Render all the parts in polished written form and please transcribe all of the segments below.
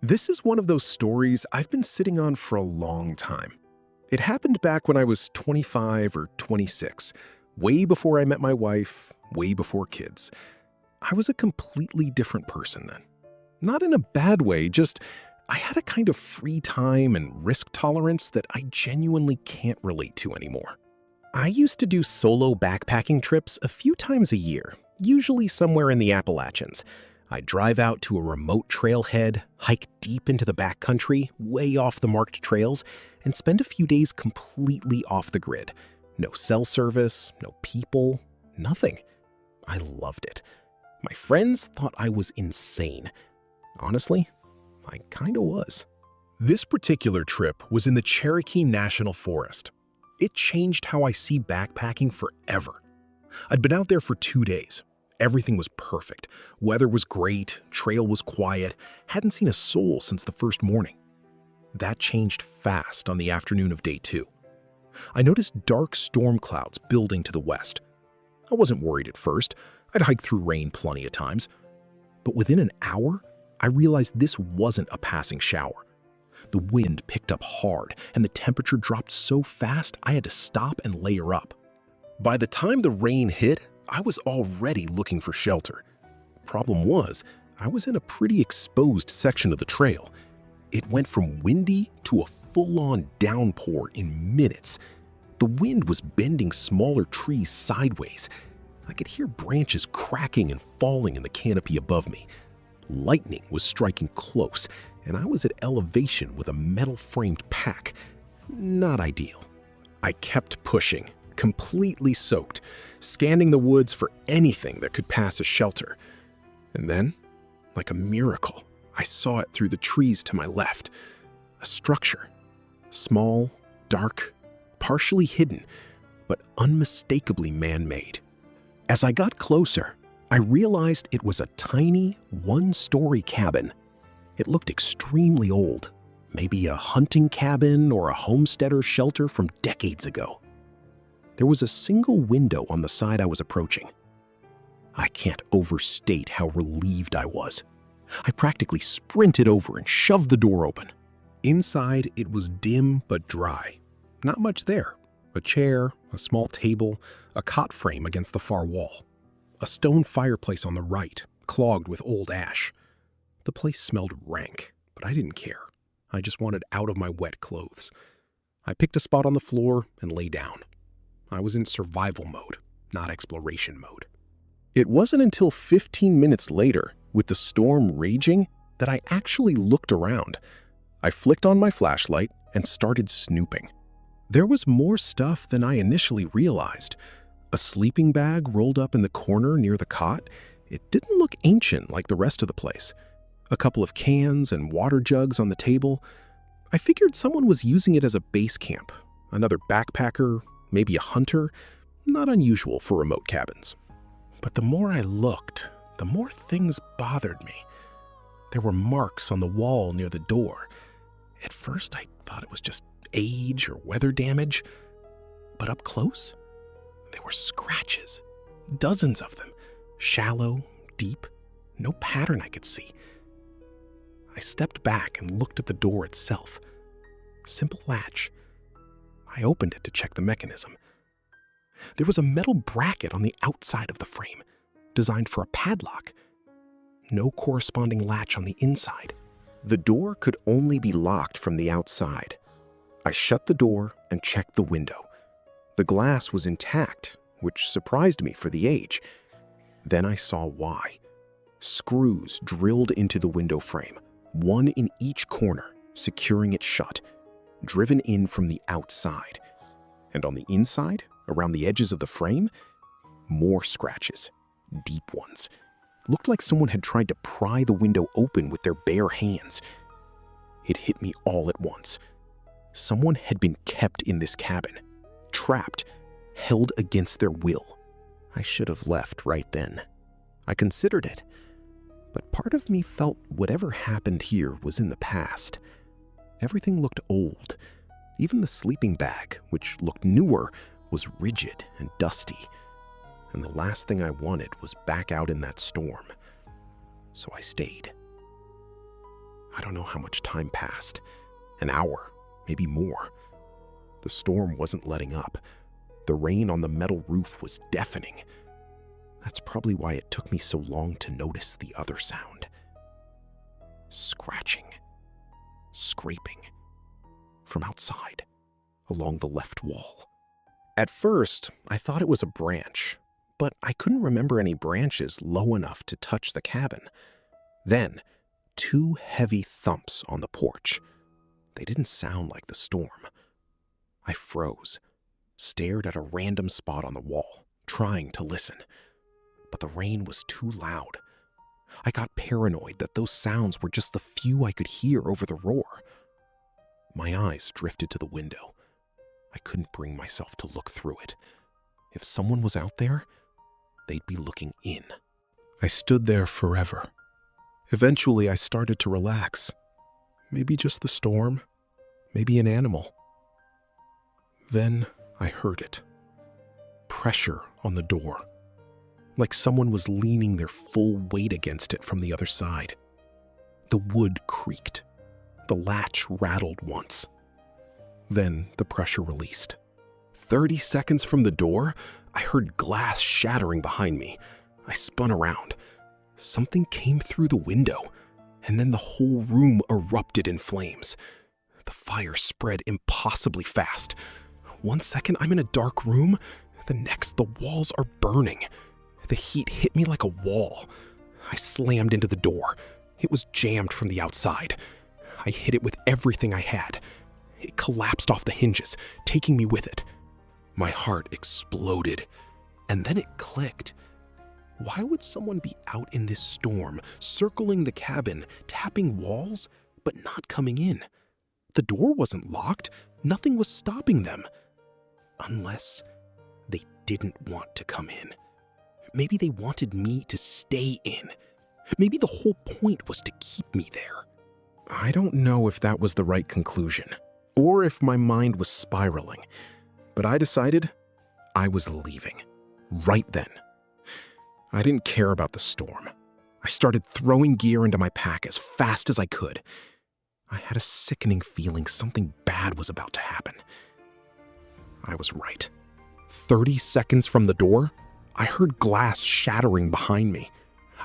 This is one of those stories I've been sitting on for a long time. It happened back when I was 25 or 26, way before I met my wife, way before kids. I was a completely different person then. Not in a bad way, just I had a kind of free time and risk tolerance that I genuinely can't relate to anymore. I used to do solo backpacking trips a few times a year, usually somewhere in the Appalachians. I'd drive out to a remote trailhead, hike deep into the backcountry, way off the marked trails, and spend a few days completely off the grid. No cell service, no people, nothing. I loved it. My friends thought I was insane. Honestly, I kinda was. This particular trip was in the Cherokee National Forest. It changed how I see backpacking forever. I'd been out there for 2 days. Everything was perfect. Weather was great, trail was quiet, hadn't seen a soul since the first morning. That changed fast on the afternoon of day 2. I noticed dark storm clouds building to the west. I wasn't worried at first. I'd hiked through rain plenty of times. But within an hour, I realized this wasn't a passing shower. The wind picked up hard, and the temperature dropped so fast I had to stop and layer up. By the time the rain hit, I was already looking for shelter. Problem was, I was in a pretty exposed section of the trail. It went from windy to a full-on downpour in minutes. The wind was bending smaller trees sideways. I could hear branches cracking and falling in the canopy above me. Lightning was striking close, and I was at elevation with a metal-framed pack. Not ideal. I kept pushing, completely soaked, scanning the woods for anything that could pass as shelter. And then, like a miracle, I saw it through the trees to my left. A structure. Small, dark, partially hidden, but unmistakably man-made. As I got closer, I realized it was a tiny, one-story cabin. It looked extremely old, maybe a hunting cabin or a homesteader's shelter from decades ago. There was a single window on the side I was approaching. I can't overstate how relieved I was. I practically sprinted over and shoved the door open. Inside, it was dim but dry. Not much there. A chair, a small table, a cot frame against the far wall. A stone fireplace on the right, clogged with old ash. The place smelled rank, but I didn't care. I just wanted out of my wet clothes. I picked a spot on the floor and lay down. I was in survival mode, not exploration mode. It wasn't until 15 minutes later, with the storm raging, that I actually looked around. I flicked on my flashlight and started snooping. There was more stuff than I initially realized. A sleeping bag rolled up in the corner near the cot. It didn't look ancient like the rest of the place. A couple of cans and water jugs on the table. I figured someone was using it as a base camp. Another backpacker, maybe a hunter. Not unusual for remote cabins. But the more I looked, the more things bothered me. There were marks on the wall near the door. At first, I thought it was just age or weather damage. But up close, there were scratches. Dozens of them. Shallow, deep, no pattern I could see. I stepped back and looked at the door itself. Simple latch. I opened it to check the mechanism. There was a metal bracket on the outside of the frame, designed for a padlock. No corresponding latch on the inside. The door could only be locked from the outside. I shut the door and checked the window. The glass was intact, which surprised me for the age. Then I saw why. Screws drilled into the window frame, one in each corner, securing it shut, driven in from the outside. And on the inside, around the edges of the frame, more scratches, deep ones. Looked like someone had tried to pry the window open with their bare hands. It hit me all at once. Someone had been kept in this cabin, trapped, held against their will. I should have left right then. I considered it, but part of me felt whatever happened here was in the past. Everything looked old. Even the sleeping bag, which looked newer, was rigid and dusty. And the last thing I wanted was back out in that storm. So I stayed. I don't know how much time passed. An hour, maybe more. The storm wasn't letting up. The rain on the metal roof was deafening. That's probably why it took me so long to notice the other sound. Scratching, scraping, from outside, along the left wall. At first, I thought it was a branch, but I couldn't remember any branches low enough to touch the cabin. Then, 2 heavy thumps on the porch. They didn't sound like the storm. I froze, stared at a random spot on the wall, trying to listen. But the rain was too loud. I got paranoid that those sounds were just the few I could hear over the roar. My eyes drifted to the window. I couldn't bring myself to look through it. If someone was out there, they'd be looking in. I stood there forever. Eventually, I started to relax. Maybe just the storm, maybe an animal. Then I heard it. Pressure on the door, like someone was leaning their full weight against it from the other side. The wood creaked. The latch rattled once. Then the pressure released. 30 seconds from the door, I heard glass shattering behind me. I spun around. Something came through the window, and then the whole room erupted in flames. The fire spread impossibly fast. 1 second, I'm in a dark room. The next, the walls are burning. The heat hit me like a wall. I slammed into the door. It was jammed from the outside. I hit it with everything I had. It collapsed off the hinges, taking me with it. My heart exploded, and then it clicked. Why would someone be out in this storm, circling the cabin, tapping walls, but not coming in? The door wasn't locked. Nothing was stopping them. Unless they didn't want to come in. Maybe they wanted me to stay in. Maybe the whole point was to keep me there. I don't know if that was the right conclusion, or if my mind was spiraling, but I decided I was leaving. Right then. I didn't care about the storm. I started throwing gear into my pack as fast as I could. I had a sickening feeling something bad was about to happen. I was right. 30 seconds from the door, I heard glass shattering behind me.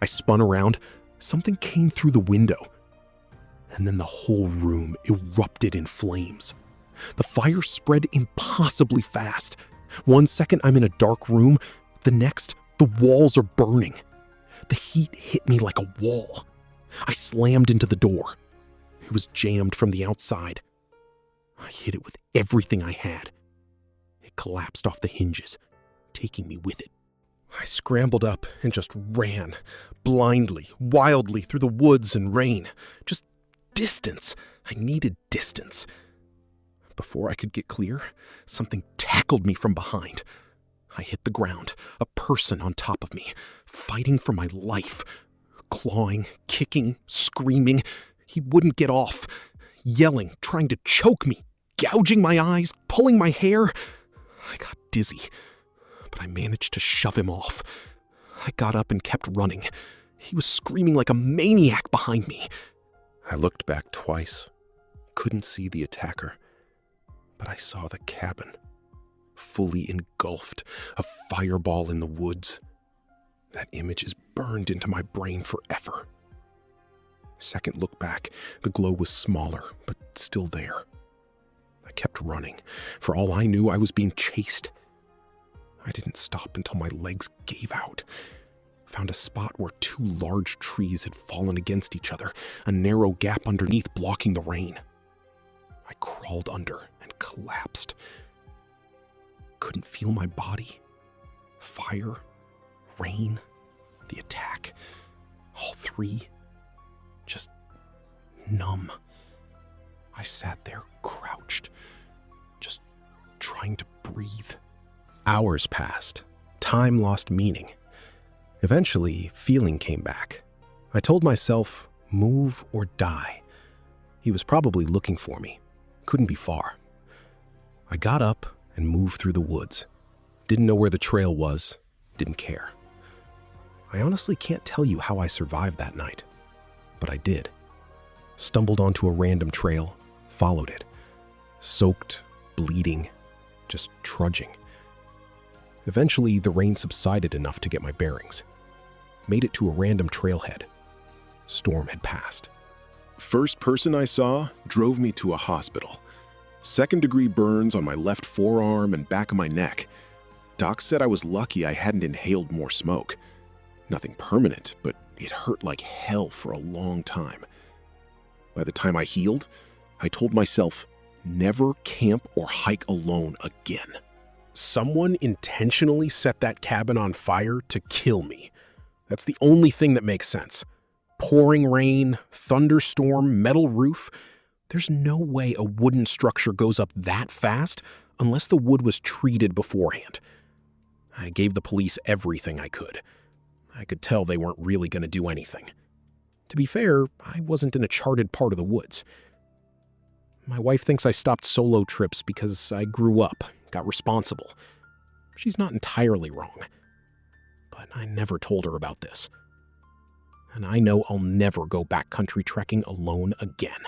I spun around. Something came through the window. And then the whole room erupted in flames. The fire spread impossibly fast. 1 second, I'm in a dark room. The next, the walls are burning. The heat hit me like a wall. I slammed into the door. It was jammed from the outside. I hit it with everything I had. It collapsed off the hinges, taking me with it. I scrambled up and just ran, blindly, wildly through the woods and rain. Just distance. I needed distance. Before I could get clear, something tackled me from behind. I hit the ground, a person on top of me, fighting for my life. Clawing, kicking, screaming. He wouldn't get off. Yelling, trying to choke me, gouging my eyes, pulling my hair. I got dizzy, but I managed to shove him off. I got up and kept running. He was screaming like a maniac behind me. I looked back twice, couldn't see the attacker, but I saw the cabin, fully engulfed, a fireball in the woods. That image is burned into my brain forever. Second look back, the glow was smaller, but still there. I kept running. For all I knew, I was being chased. I didn't stop until my legs gave out. Found a spot where 2 large trees had fallen against each other, a narrow gap underneath blocking the rain. I crawled under and collapsed. Couldn't feel my body. Fire, rain, the attack, all 3, just numb. I sat there crouched, just trying to breathe. Hours passed. Time lost meaning. Eventually, feeling came back. I told myself, move or die. He was probably looking for me. Couldn't be far. I got up and moved through the woods. Didn't know where the trail was. Didn't care. I honestly can't tell you how I survived that night, but I did. Stumbled onto a random trail, followed it. Soaked, bleeding, just trudging. Eventually, the rain subsided enough to get my bearings. Made it to a random trailhead. Storm had passed. First person I saw drove me to a hospital. Second-degree burns on my left forearm and back of my neck. Doc said I was lucky I hadn't inhaled more smoke. Nothing permanent, but it hurt like hell for a long time. By the time I healed, I told myself, never camp or hike alone again. Someone intentionally set that cabin on fire to kill me. That's the only thing that makes sense. Pouring rain, thunderstorm, metal roof. There's no way a wooden structure goes up that fast unless the wood was treated beforehand. I gave the police everything I could. I could tell they weren't really going to do anything. To be fair, I wasn't in a charted part of the woods. My wife thinks I stopped solo trips because I grew up, got responsible. She's not entirely wrong. But I never told her about this. And I know I'll never go backcountry trekking alone again.